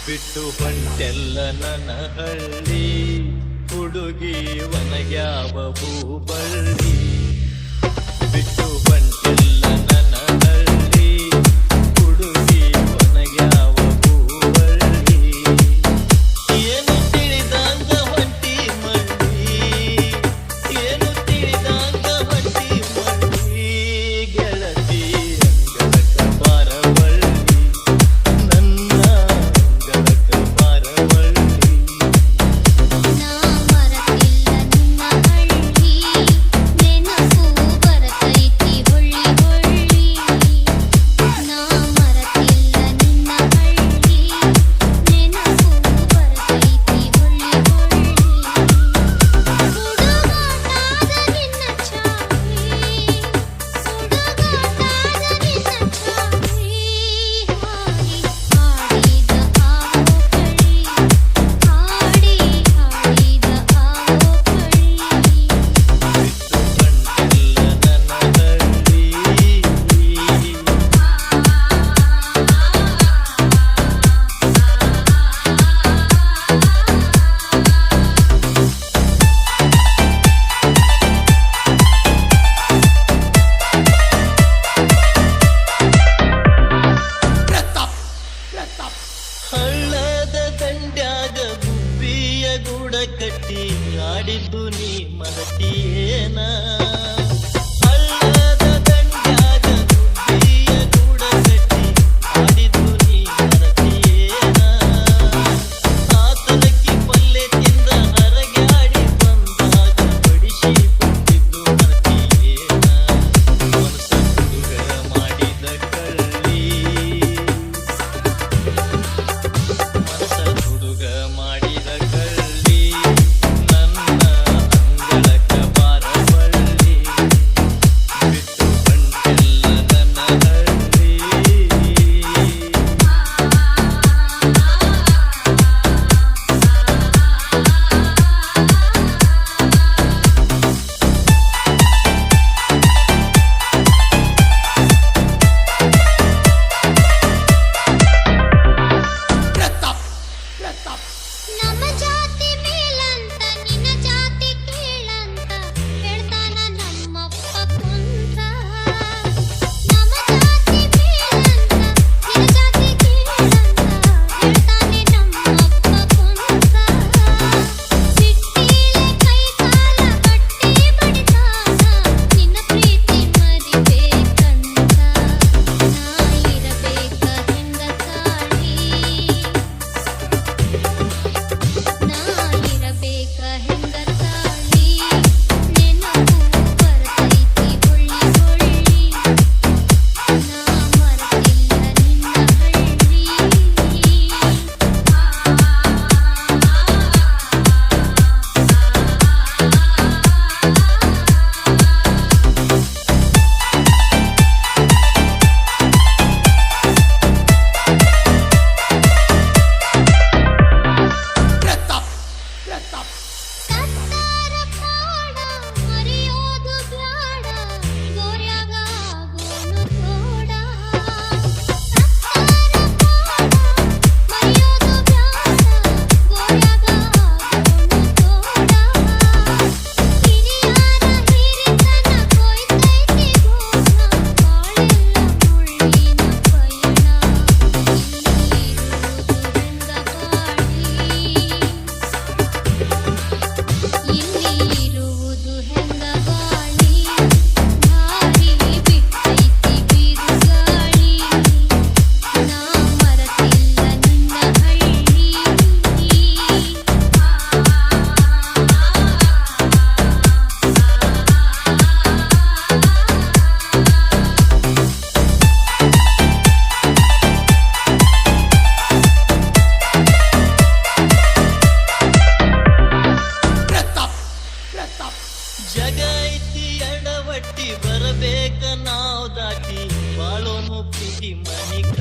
ಬಿಟ್ಟು ಹೊಂಟೆಲ್ಲ ನನ್ನ ಹಳ್ಳಿ ಹುಡುಗಿ ಒನಗ್ಯಾವ ಹೂಬಳ್ಳಿ ಬಿಟ್ಟು ಹೊಂಟೆಲ್ಲ ನನ್ನ ಹಳ್ಳಿ ಹುಡುಗಿ ಒನಗ್ಯಾವ ಹೂಬಳ್ಳಿ ಏನು ತಿಳಿದಂಗ ಹೊಂಟಿ ಮಳ್ಳಿ ಏನು ತಿಳಿದಂಗ ಹೊಂಟಿ ಮಳ್ಳಿ ಗೆಳತಿ ಅಂಗಳಕ ಬಾರವಳ್ಳಿ ನನ್ನ ಅಂಗಳಕ ಬಾರವಳ್ಳಿ ನಾ ಮರತಿಲ್ಲ ನಿನ್ನ ಹಳ್ಳಿ ನೆನಪು ಬರತೈತಿ ಹೊಳ್ಳಿ ಹೊಳ್ಳಿ ನಾ ಮರತಿಲ್ಲ ನಿನ್ನ ಹಳ್ಳಿ ನೆನಪು ಬರತೈತಿ ಹೊಳ್ಳಿ ಹೊಳ್ಳಿ ಹುಡುಗಾಟಾದ ನಿನ್ನ ಚಾಳಿ ಹುಡುಗಾಟಾದ ನಿನ್ನ ಚಾಳಿ ಹಾಡಿ ಹಾಡಿದ ಆವೋ ಕಳಿ ಹಾಡಿ ಹಾಡಿದ ಆವೋ ಕಳಿ ಬಿಟ್ಟು ಹೊಂಟೆಲ್ಲ ನನ್ನ ಹಳ್ಳಿ ಹಳ್ಳದ ದಂಡ್ಯಾಗ ಗುಬ್ಬಿಯ ಗೂಡ ಕಟ್ಟಿ ಆಡಿದ್ದು ನೀ ಮರತಿಯೇನ ಹಳ್ಳದ ದಂಡ್ಯಾಗ ಗುಬ್ಬಿಯ ಗೂಡ ಕಟ್ಟಿ ಆಡಿದ್ದು ನೀ ಮರತಿಯೇನ ಆತಲಕ್ಕಿ ಪಲ್ಲೆ ತಿಂದ ಹರಗ್ಯಾಡಿ ಬಂದಾಗ ಬಡಿಸಿ ಕೊಟ್ಟಿದ್ದು ಮರತಿಯೇನ ಮನಸ ಹುಡುಗ ಮಾಡಿದ ಕಳ್ಳಿ ಮನಸ ಹುಡುಗ ಮಾಡಿದ ಕಳ್ಳಿ ನನ್ನ ಅಂಗಳಕ ಬಾರವಳ್ಳಿ ಬಿಟ್ಟು ಹೊಂಟೆಲ್ಲ ನನ್ನ ಹಳ್ಳಿ ನಮ್ಮ ಜಾತಿ ಮೇಲಂತ ನಿನ್ನ ಜಾತಿ ಕೀಳಂತ ಹೇಳ್ತಾನ ನಮ್ಮಪ್ಪ ಕುಂತ ನಮ್ಮ ಜಾತಿ ಮೇಲಂತ ನಿನ್ನ ಜಾತಿ ಕೀಳಂತ ಹೇಳ್ತಾನೆ ನಮ್ಮಪ್ಪ ಕುಂತ ಸಿಟ್ಟಿಲೆ ಕೈ ಕಾಲ ಕಟ್ಟಿ ಬಡಿತಾನ ನಿನ್ನ ಪ್ರೀತಿ ಮರಿಬೇಕಂತ ನಾ ಇರಬೇಕ ಹೆಂಗ ತಾಳಿ ನಾ ಇರಬೇಕ ಹೆಂಗ ತಾಳಿ ನೆನಪು ಬರತೈತಿ ಹೊಳ್ಳಿ ಹೊಳ್ಳಿ ನಾ ಮರತಿಲ್ಲ ನಿನ್ನ ಹಳ್ಳಿ ಸತ್ತಾರ ಪಾಡ ಮರೆಯೋದು ಬ್ಯಾಡ ಗೋರ್ಯಾಗ ಆಗೋನು ತೋಡ ಸತ್ತಾರ ಪಾಡ ಮರೆಯೋದು ಬ್ಯಾಡ ಗೋರ್ಯಾಗ ಆಗೋನು ತೋಡ ಹಿರಿಯಾರ ಹಿರಿತನ ಕೊಯ್ತೈತಿ ಗೋಣ ಬಾಳೆಲ್ಲ ಮುಳ್ಳಿನ ಪಯಣ ಇಲ್ಲಿ ಇರುವುದು ಹೆಂಗ ಬಾಳಿ ದಾರಿ ಬಿಟ್ಟೈತಿ ಬಿರುಗಾಳಿ ನಾ ಮರತಿಲ್ಲ ನಿನ್ನ ಹಳ್ಳಿ ಜಗ ಐತಿ ಎಡವಟ್ಟಿ ಬರಬೇಕ ನಾವ್ ದಾಟಿ ಬಾಳೋನು ಪ್ರೀತಿ ಮನಿಕ